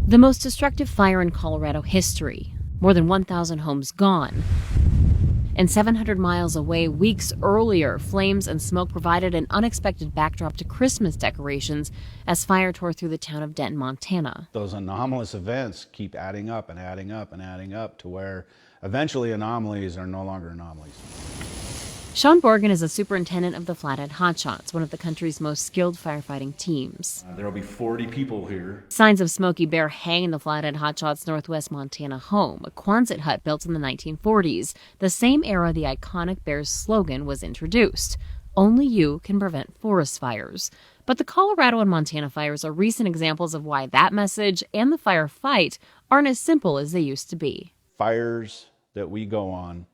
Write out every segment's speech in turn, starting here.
The most destructive fire in Colorado history. More than 1,000 homes gone. And 700 miles away, weeks earlier, flames and smoke provided an unexpected backdrop to Christmas decorations as fire tore through the town of Denton, Montana. Those anomalous events keep adding up and adding up and adding up to where eventually anomalies are no longer anomalies. Sean Borgen is a superintendent of the Flathead Hotshots, one of the country's most skilled firefighting teams. There will be 40 people here. Signs of Smokey Bear hang in the Flathead Hotshots' northwest Montana home, a Quonset hut built in the 1940s, the same era the iconic Bears slogan was introduced. Only you can prevent forest fires. But the Colorado and Montana fires are recent examples of why that message and the firefight aren't as simple as they used to be. Fires that we go on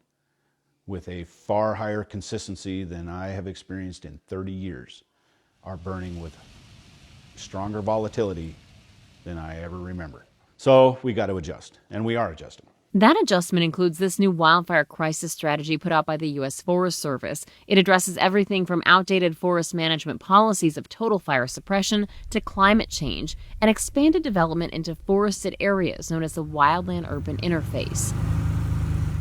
with a far higher consistency than I have experienced in 30 years are burning with stronger volatility than I ever remember. So we got to adjust, and we are adjusting. That adjustment includes this new wildfire crisis strategy put out by the U.S. Forest Service. It addresses everything from outdated forest management policies of total fire suppression to climate change and expanded development into forested areas known as the wildland-urban interface.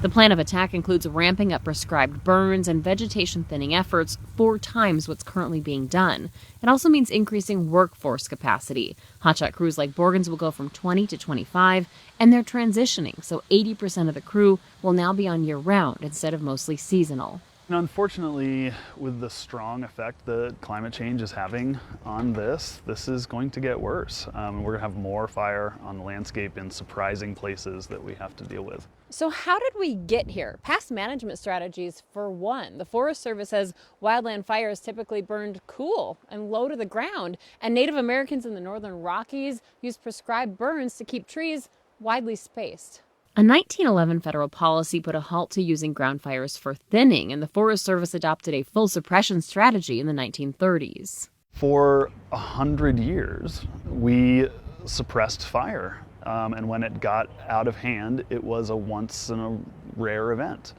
The plan of attack includes ramping up prescribed burns and vegetation thinning efforts 4 times what's currently being done. It also means increasing workforce capacity. Hotshot crews like Borgen's will go from 20 to 25, and they're transitioning, so 80% of the crew will now be on year-round instead of mostly seasonal. Unfortunately, with the strong effect that climate change is having on this is going to get worse. We're going to have more fire on the landscape in surprising places that we have to deal with. So how did we get here? Past management strategies, for one. The Forest Service says wildland fires typically burned cool and low to the ground, and Native Americans in the northern Rockies used prescribed burns to keep trees widely spaced. A 1911 federal policy put a halt to using ground fires for thinning, and the Forest Service adopted a full suppression strategy in the 1930s. For 100 years, we suppressed fire. And when it got out of hand, it was a once in a rare event.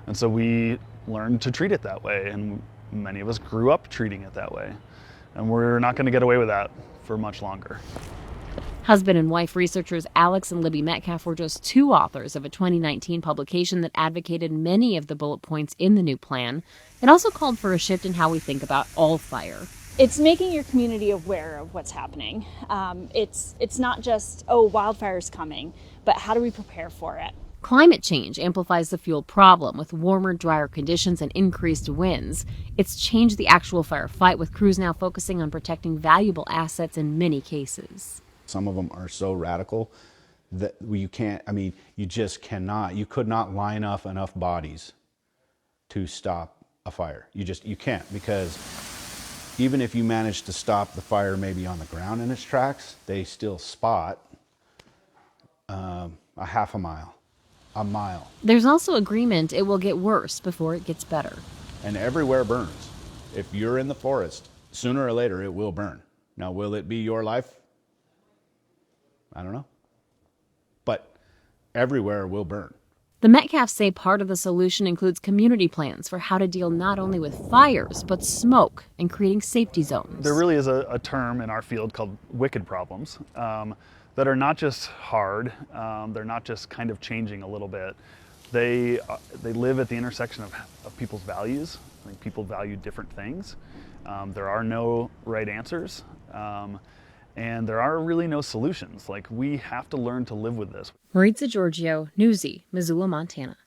And so we learned to treat it that way, and many of us grew up treating it that way. And we're not going to get away with that for much longer. Husband and wife researchers Alex and Libby Metcalf were just 2 authors of a 2019 publication that advocated many of the bullet points in the new plan. It also called for a shift in how we think about all fire. It's making your community aware of what's happening. It's not just, oh, wildfire's coming, but how do we prepare for it? Climate change amplifies the fuel problem with warmer, drier conditions and increased winds. It's changed the actual firefight, with crews now focusing on protecting valuable assets in many cases. Some of them are so radical that you just cannot, you could not line up enough bodies to stop a fire. You can't, because even if you manage to stop the fire maybe on the ground in its tracks, they still spot a half a mile, a mile. There's also agreement it will get worse before it gets better. And everywhere burns. If you're in the forest, sooner or later it will burn. Now, will it be your life? I don't know. But everywhere will burn. The Metcalfs say part of the solution includes community plans for how to deal not only with fires, but smoke, and creating safety zones. There really is a term in our field called wicked problems that are not just hard, they're not just kind of changing a little bit. They live at the intersection of people's values. I think people value different things. There are no right answers. And there are really no solutions. We have to learn to live with this. Maritza Giorgio, Newsy, Missoula, Montana.